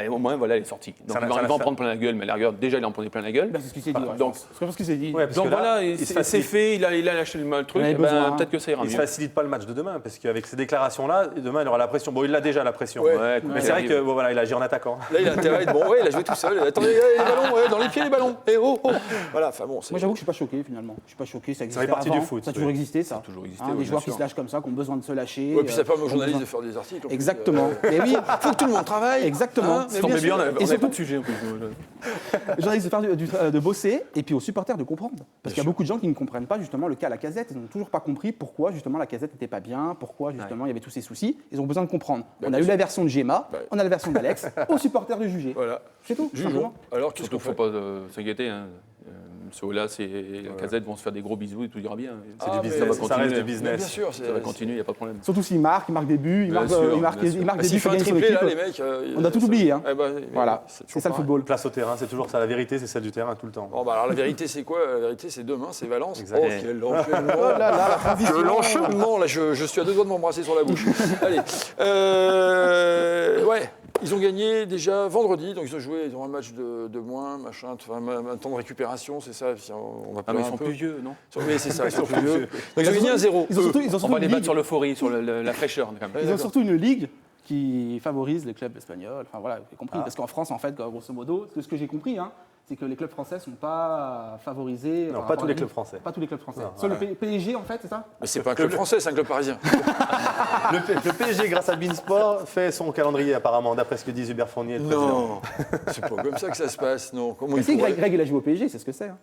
au moins, voilà, elle est sortie. Donc, Ça il l'a va en fait. prendre plein la gueule, mais à la rigueur, déjà, il en prenait plein la gueule. Bah, c'est ce qu'il s'est dit. ouais, donc- je pense qu'il s'est dit. Ouais, parce Donc que là, voilà, il se c'est facilite. fait, il a lâché le truc, Il avait et ben, besoin. peut-être que ça ira Il ne se mieux. facilite pas le match de demain, parce qu'avec ces déclarations-là, demain, il aura la pression. Bon, il a déjà la pression. Ouais. Ouais, Mais c'est vrai que bon, voilà, il agit en attaquant. Là, il a intérêt à être bon. Ouais, il a joué tout seul. Attendez, les ballons, ouais, dans les pieds, les ballons. Et oh. Voilà, enfin bon. c'est- Moi, j'avoue que je suis pas choqué finalement. Je suis pas choqué, ça existait fait partie avant. du foot, Ça a toujours oui. existé, ça. Ça a toujours existé, Hein, oui, des bien joueurs qui sûr. se lâchent comme ça, qui ont besoin de se lâcher. Ouais, puis ça permet aux qui ont journalistes besoin- de faire des articles. en plus. Exactement. Mais oui, Faut que tout le monde travaille. exactement. Hein, mais Ça tombait bien bien, on sûr. n'avait Et surtout- pas de sujet en plus. Les journalistes de faire de bosser et puis aux supporters de comprendre. Parce qu'il y a beaucoup de gens qui ne comprennent pas justement le cas Lacazette. Ils n'ont toujours pas compris pourquoi justement Lacazette n'était pas bien, pourquoi justement il y avait tous ces soucis. Ils ont besoin de comprendre. On a eu la version de Gemma, on a la version d'Alex, aux supporters de juger. Voilà. C'est tout. Jugeons. simplement. Alors, qu'est-ce Surtout qu'on qu'il ne fait faut pas s'inquiéter. Hein. Ce Olas et la Casette vont se faire des gros bisous et tout ira bien. Ah, du mais business, ça va ça continuer. reste du Mais business. bien sûr, Ça va continuer, il n'y a pas de problème. Surtout s'il marque des buts, il Bien marque, sûr, il marque bien sûr. des buts, S'il il fait un gagne son triplé, là, équipe. les mecs. On a tout oublié, hein. Eh ben, Voilà, c'est toujours ça le pareil. football. Place au terrain, c'est toujours ça. La vérité, c'est celle du terrain tout le temps. Bon, bah alors la vérité, c'est quoi? La vérité, c'est demain, c'est Valence. Exact. Oh, quel enchaînement! Oh là là, la transition. Quel enchaînement! Là, je suis à deux doigts de m'embrasser sur la bouche. Allez. Ouais. Ils ont gagné déjà vendredi, donc ils ont un match de moins, machin, un temps de récupération, c'est ça. On va Ah, mais ils un sont peu. plus vieux, non? Oui, c'est ça, ils sont plus vieux. Donc ils ont gagné 1-0. Ils ont surtout On va les une battre ligue- sur l'euphorie, sur la fraîcheur. Quand même. Ils ont surtout une ligue qui favorise les clubs espagnols. Enfin voilà, vous avez compris. Parce qu'en France, en fait, grosso modo, ce que j'ai compris, hein, c'est que les clubs français ne sont pas favorisés. Non, par pas rapport tous à les la clubs ligue. français. Pas tous les clubs français. Non, Seul le PSG, en fait, c'est ça? Mais c'est pas un club français, c'est un club parisien. Le PSG, grâce à Beansport, fait son calendrier apparemment, d'après ce que dit Hubert Fournier, le président. Non, c'est pas comme ça que ça se passe, non. Comment Mais il si, pourrait- Greg, il a joué au PSG, c'est ce que c'est. Hein.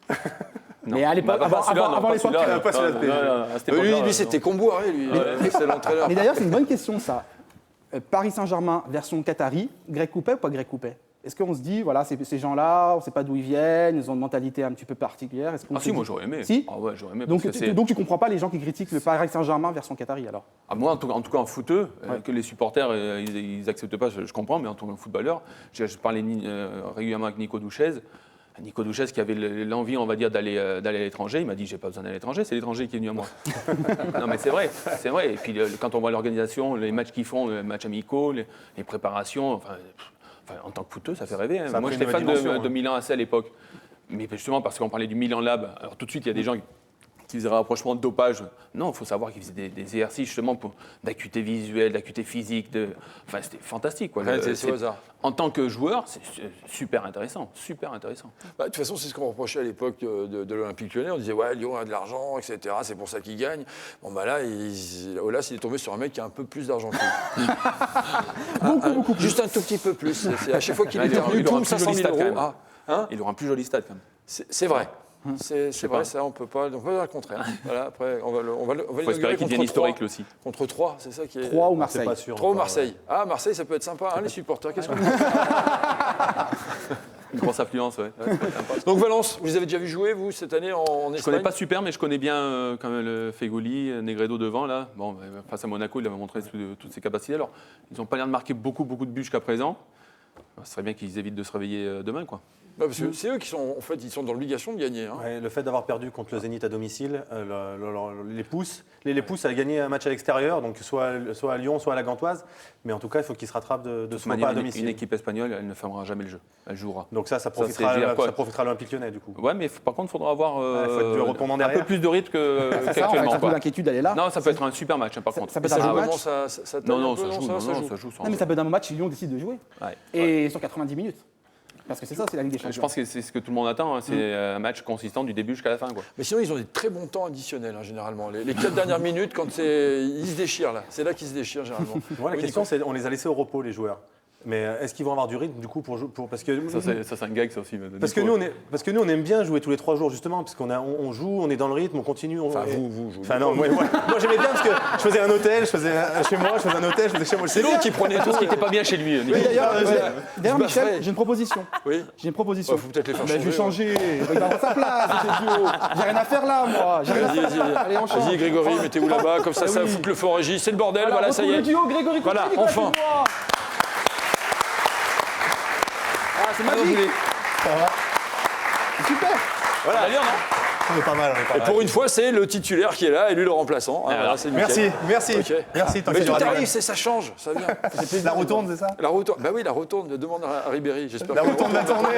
Non. Mais à l'époque, Bah, pas celui-là, non, avant pas l'époque. celui-là, pas celui-là de PSG. à cette Lui, époque-là, non. c'était Comboiré, lui. Ouais. C'est l'entraîneur. Mais d'ailleurs, c'est une bonne question, ça. Paris Saint-Germain version Qatari, Greg Coupet ou pas Greg Coupet? Est-ce qu'on se dit, voilà, ces gens-là, on ne sait pas d'où ils viennent, ils ont une mentalité un petit peu particulière? Est-ce qu'on Ah se si, dit- moi j'aurais aimé. Si Ah ouais, j'aurais aimé. donc, parce que c'est- donc tu comprends pas les gens qui critiquent le Paris Saint-Germain version Qatari, alors? Ah, moi, en tout cas en footeux, Ouais. que les supporters, ils n'acceptent pas, je comprends, mais en tant que footballeur, je parlais régulièrement avec Nico Douchez. Nico Douchez qui avait l'envie, on va dire, d'aller à l'étranger, il m'a dit j'ai pas besoin d'aller à l'étranger, c'est l'étranger qui est venu à moi. Non mais c'est vrai. Et puis quand on voit l'organisation, les matchs qu'ils font, les matchs amicaux, les préparations, enfin, en tant que footeux, ça fait rêver. Hein. Ça a Moi pris j'étais une fan dimension, de Milan AC à l'époque, mais justement parce qu'on parlait du Milan Lab, alors tout de suite il y a des gens qui faisaient rapprochement de dopage. Non, il faut savoir qu'ils faisaient des exercices justement d'acuité visuelle, d'acuité physique. Enfin, c'était fantastique. Quoi. Ouais, c'est au hasard. En tant que joueur, c'est super intéressant. Super intéressant. Bah, de toute façon, c'est ce qu'on reprochait à l'époque de l'Olympique Lyonnais. On disait, ouais, Lyon a de l'argent, etc. C'est pour ça qu'il gagne. Bon, bah là, Aulas, il est tombé sur un mec qui a un peu plus d'argent que lui. Beaucoup plus. Juste un tout petit peu plus. C'est à chaque fois qu'il Ah, est il aura revenu, un boum, plus 500 joli 000 stade, quand euros. même. Ah, hein Il aura un plus joli stade quand même. C'est vrai. C'est vrai, pas. ça, on peut pas dire le contraire. Voilà, après, on va Il faut l'inaugurer espérer qu'il devienne contre historique Troyes. aussi. Contre 3, c'est ça qui est. 3 ou C'est Marseille? pas sûr. 3 ou encore, Marseille. Ah, Marseille, ça peut être sympa, hein, les supporters. Qu'est-ce que vous Une grosse affluence, ouais. Ouais, c'est sympa. Donc Valence, vous les avez déjà vu jouer, vous, cette année en Je Espagne? connais pas super, mais je connais bien quand même le Fegoli, Negredo devant là. Bon, face à Monaco, il avait montré toutes ses capacités. Alors, ils n'ont pas l'air de marquer beaucoup de buts jusqu'à présent. Ce serait bien qu'ils évitent de se réveiller demain, quoi. Non, parce que c'est eux qui sont, en fait, ils sont dans l'obligation de gagner. Hein. Ouais, le fait d'avoir perdu contre le Zénith à domicile les pousse à gagner un match à l'extérieur, donc soit à Lyon, soit à la Gantoise. Mais en tout cas, il faut qu'ils se rattrapent de De toute ce pas à manière, domicile. une équipe espagnole, elle ne fermera jamais le jeu. Elle jouera. Donc ça c'est profitera dire quoi à l'Olympique Lyonnais du coup. Ouais, mais par contre, il faudra avoir faut être du retournement un derrière. peu plus de rythme C'est ça, en fait, qu'actuellement. un peu quoi. d'inquiétude, elle est là. Non, ça peut être un super match, hein, par contre. Ça peut Ça être un joue bon comment match. ça taille Non, un peu, ça joue, ça ça joue. joue. Non, mais ça peut être un bon match si Lyon décide de jouer. Ouais. Et sur 90 minutes. Parce que c'est ça, c'est la Ligue des Champions. Je pense que c'est ce que tout le monde attend, hein, c'est un match consistant du début jusqu'à la fin. Quoi. Mais sinon, ils ont des très bons temps additionnels, hein, généralement. Les 4 dernières minutes, quand ils se déchirent, là. C'est là qu'ils se déchirent, généralement. Moi, la Oui, question, c'est on les a laissés au repos, les joueurs. Mais est-ce qu'ils vont avoir du rythme du coup pour parce que Ça, c'est un gag, ça aussi. parce que nous on aime bien jouer tous les 3 jours justement parce on joue, on est dans le rythme, on continue. Enfin, vous jouez. Enfin non, moi j'aimais bien parce que je faisais un hôtel, je faisais chez moi, je faisais un hôtel, je faisais chez moi. C'est l'autre qui prenait Tout tout. ce qui n'était pas bien chez lui. Nico. Oui, d'ailleurs, Je Michel, bafferais. j'ai une proposition. Oui. J'ai une proposition. Ouais, faut peut-être les faire Ben, je vais changer, changer. Il va avoir sa place, c'est duo. J'ai rien à faire là, moi. J'ai rien à Vas-y, faire. Allez, on change. vas-y, Grégory, mettez-vous là-bas, comme ça, Ah ça oui. fout le feu en régie. C'est le bordel, voilà, ça y retrouve est. le duo Grégory Voilà, Coupet, Nicolas enfin. Dubois. Ah, c'est magique. Super. Voilà. Allez, non On est pas mal, Et pour une fois, c'est le titulaire qui est là et lui le remplaçant. Ah, voilà, c'est nickel. Merci. Ok. Merci. tant Mais qu'il y tout aura des- arrive, ça change, ça vient. La retourne, c'est ça? La retourne, bah oui, la retourne, demande à Ribéry, j'espère La que retourne va tourner.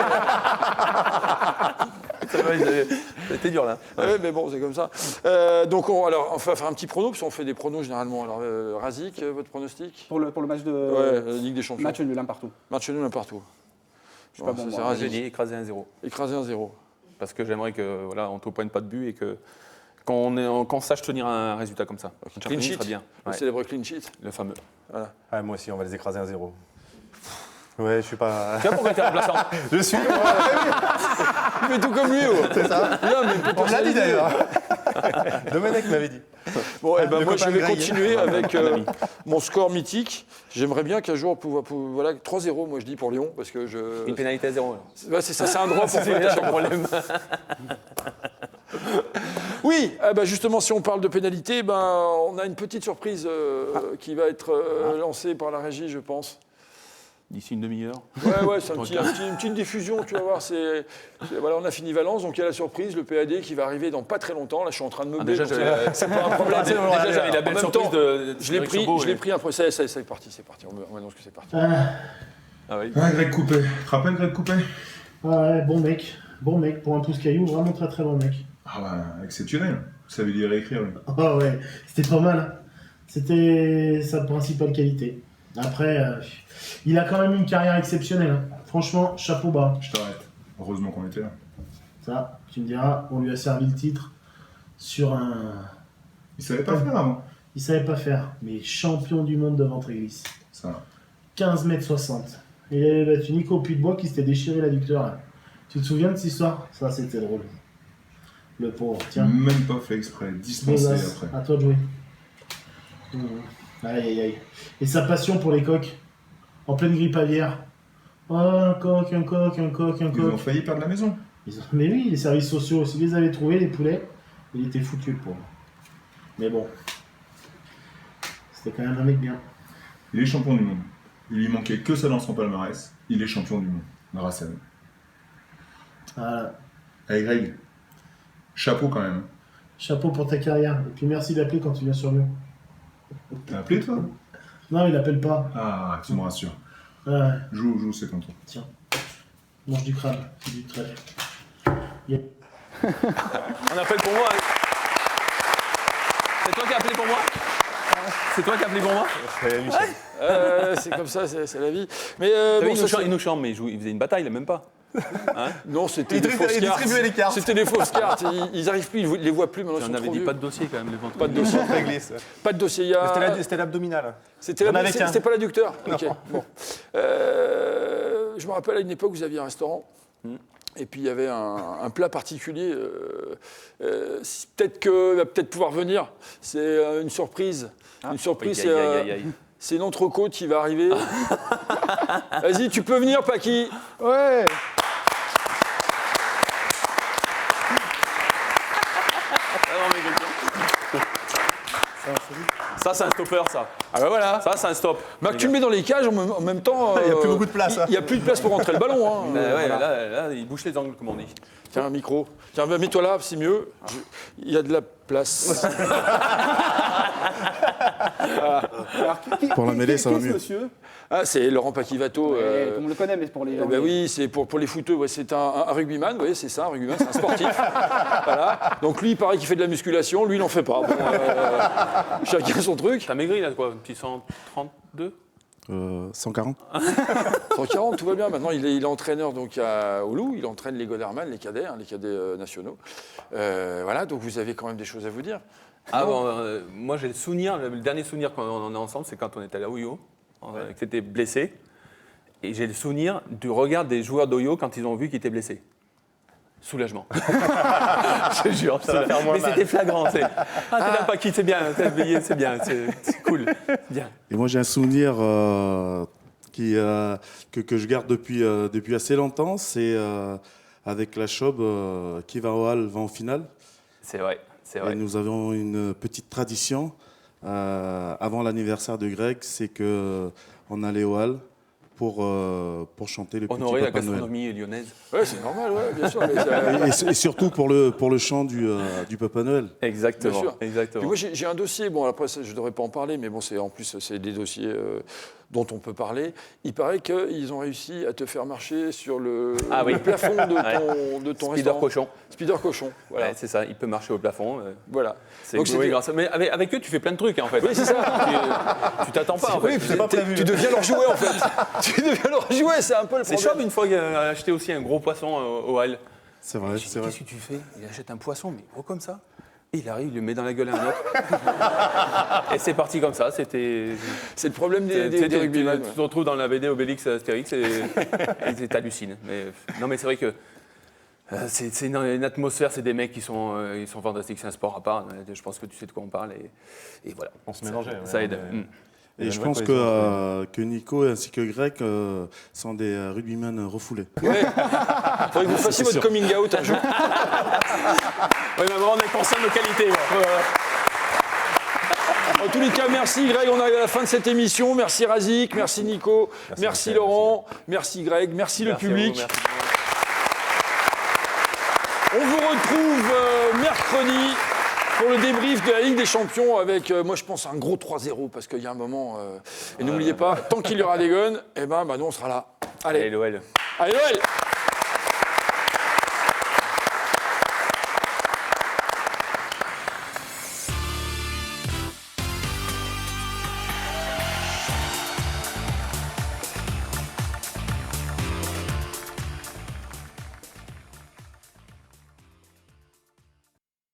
C'était dur là. Ouais, mais bon, c'est comme ça. Donc, on va faire un petit prono, parce qu'on fait des pronos généralement. Alors, Razik, votre pronostic? Pour le match de Ouais, Ligue des Champions. match nul, un partout. Match nul, un partout. Je suis pas Bon, bon, ça, moi. c'est J'ai Razik. dit écraser 1-0. Écrasé 1-0. Parce que j'aimerais que voilà, on ne prenne pas de but et que qu'on sache tenir un résultat comme ça. Clean Champions League sheet. serait bien. Le Ouais, célèbre clean sheet. le fameux. Ah, moi aussi, on va les écraser 1-0. Ouais, je suis pas. Tu vois pourquoi t'es remplaçant? Je suis. Il fait tout comme lui, C'est ça. On l'a dit d'ailleurs. Domenech m'avait dit. Bon, et ben Le moi, je copain vais Greg. continuer avec mon score mythique. J'aimerais bien qu'un jour, voilà, 3-0, moi je dis pour Lyon, parce que je. Une pénalité à 0. Ouais, c'est ça, c'est un drop. C'est un problème. Oui, justement, si on parle de pénalité, on a une petite surprise qui va être lancée par la régie, je pense. D'ici une demi-heure. Ouais, c'est une petite diffusion, tu vas voir. Voilà, on a fini Valence, donc il y a la surprise, le PAD qui va arriver dans pas très longtemps. Là, je suis en train de meubler. Déjà, donc j'avais- c'est pas un problème. Déjà, j'avais la belle En même surprise temps, de Je l'ai Cédric Chauveau, pris et- après. C'est parti. On annonce que c'est parti. Ah oui. Ouais, Greg Coupé. Tu te rappelles Greg Coupé? Ah ouais, bon mec, pour un pouce-caillou, vraiment très très bon mec. Ah ouais, exceptionnel. Vous savez lire et écrire, lui. Ah ouais, c'était pas mal. C'était sa principale qualité. Après, il a quand même une carrière exceptionnelle. Hein. Franchement, chapeau bas. Je t'arrête. Heureusement qu'on était là. Ça, tu me diras, on lui a servi le titre sur un... Il savait pas faire avant. Il savait pas faire, mais champion du monde de ventre et glisse. Ça. 15,60 m. Et il avait battu Nico Puy-de-Bois qui s'était déchiré l'adducteur. Là. Tu te souviens de cette histoire? Ça, c'était drôle. Le pauvre, tiens. Même pas fait exprès. Dispensé Besace, après. à toi de jouer. Aïe, aïe, aïe. Et sa passion pour les coqs, en pleine grippe aviaire. Oh, un coq, un coq, un coq, un coq. Ils ont failli perdre la maison. Mais oui, les services sociaux, s'ils les avaient trouvés, les poulets, il était foutu le pauvre. Mais bon, c'était quand même un mec bien. Il est champion du monde. Il lui manquait que ça dans son palmarès. Il est champion du monde. Grâce à nous. Voilà. Allez Greg, chapeau quand même. Chapeau pour ta carrière. Et puis merci d'appeler quand tu viens sur Lyon. T'as appelé toi? Non, il appelle pas. Ah, tu me rassures. Ouais, Joue, c'est content. tiens. Mange du crabe, c'est du trèfle. On appelle pour moi. C'est toi qui as appelé pour moi? C'est toi qui as appelé pour moi? C'est comme ça, c'est la vie. Mais Bon, bon, il nous chante, mais il faisait une bataille, là, même pas. Hein? non, c'était des fausses cartes. les cartes. C'était des fausses cartes. Ils arrivent plus, ils les voient plus maintenant. On avait dit pas de dossier quand même, les ventres. Pas de dossier. Pas de dossier. Il y a... C'était l'abdominal. C'était On avait qu'un. c'était pas l'adducteur. Ok. Bon. Je me rappelle à une époque, vous aviez un restaurant. Et puis il y avait un plat particulier. Peut-être qu'il va peut-être pouvoir venir. C'est une surprise. Une surprise. C'est une entrecôte qui va arriver. Vas-y, tu peux venir, Paki. Ouais. Ça, c'est un stopper, ça. Ah ben voilà. Ça, c'est un stop. Bah, tu le mets dans les cages en même temps. Il n'y a plus beaucoup de place. Il n'y a plus de place pour rentrer le ballon. Hein. Ouais, Voilà. là, il bouche les angles, comme on dit. Tiens, un micro. Tiens, bah, mets-toi là, c'est mieux. Il y a de la place. Pour la mêlée, ça va mieux. Monsieur Ah, c'est Laurent Paquivato. Tout le monde le connaît, mais pour les gens. Ben oui, c'est pour les footeux. Ouais, c'est un rugbyman, vous voyez, c'est ça, un rugbyman, c'est un sportif. Voilà. Donc lui, il paraît qu'il fait de la musculation, lui, il n'en fait pas. Bon, chacun son truc. T'as maigri, là, quoi? Un petit 132? 140. 140, tout va bien. Maintenant, il est entraîneur donc, à Oulu. Il entraîne les Goderman, les cadets nationaux. Voilà, donc vous avez quand même des choses à vous dire. Ah bon, moi, j'ai le dernier souvenir qu'on est ensemble, c'est quand on était à la Oyo, que t'étais blessé. Et j'ai le souvenir du regard des joueurs d'Oyo quand ils ont vu qu'il était blessé. Soulagement. Je te jure. Ça va faire moins mais mal. c'était flagrant. T'es là, Paki, c'est bien, c'est bien, c'est cool. Bien. Et moi, j'ai un souvenir que je garde depuis assez longtemps. C'est avec la Chob qui va en finale. C'est vrai, c'est vrai. Et nous avons une petite tradition avant l'anniversaire de Greg, c'est qu'on allait au Hall pour chanter le petit Honorer la Papa Noël. gastronomie lyonnaise. Ouais, c'est normal, ouais, bien sûr. Mais Et surtout pour le chant du Papa Noël. Exactement. Bien sûr. Exactement. Puis moi, j'ai un dossier. Bon, après, je ne devrais pas en parler, mais bon, en plus, c'est des dossiers dont on peut parler. Il paraît qu'ils ont réussi à te faire marcher sur le plafond de ton Speeder restaurant. cochon. Speeder cochon. Voilà. Ouais, c'est ça, il peut marcher au plafond. Voilà. C'est Donc, oui, grâce à... Mais avec eux, tu fais plein de trucs, hein, en fait. Oui, c'est ça. Tu t'attends pas, en fait. Oui, tu deviens leur jouet, en fait. Tu deviens leur jouet, c'est un peu le C'est problème. Chob, une fois, qu'il a acheté aussi un gros poisson au Hall. C'est vrai, c'est vrai. Qu'est-ce que tu fais? Il achète un poisson, mais gros comme ça. Et il arrive, il le met dans la gueule à un autre. Et c'est parti comme ça. C'est le problème des rugbyman. Tu te retrouves dans la BD Obélix Astérix et t'hallucines. Non, mais c'est vrai que c'est une atmosphère, c'est des mecs qui sont fantastiques. C'est un sport à part. Je pense que tu sais de quoi on parle. Et voilà. On se mélangeait. Ça aide. Et je pense que Nico ainsi que Greg sont des rugbymen refoulés. Ouais. Faudrait que vous fassiez votre coming out un jour. Oui, mais on est conscient de nos qualités. En tous les cas, merci Greg, on arrive à la fin de cette émission. Merci Razik, merci Nico, merci Laurent, merci Greg, merci le public. Merci. On vous retrouve mercredi pour le débrief de la Ligue des Champions avec, moi je pense, un gros 3-0 parce qu'il y a un moment. Et n'oubliez pas, tant qu'il y aura des guns, nous on sera là. Allez, l'OL. Allez, l'OL.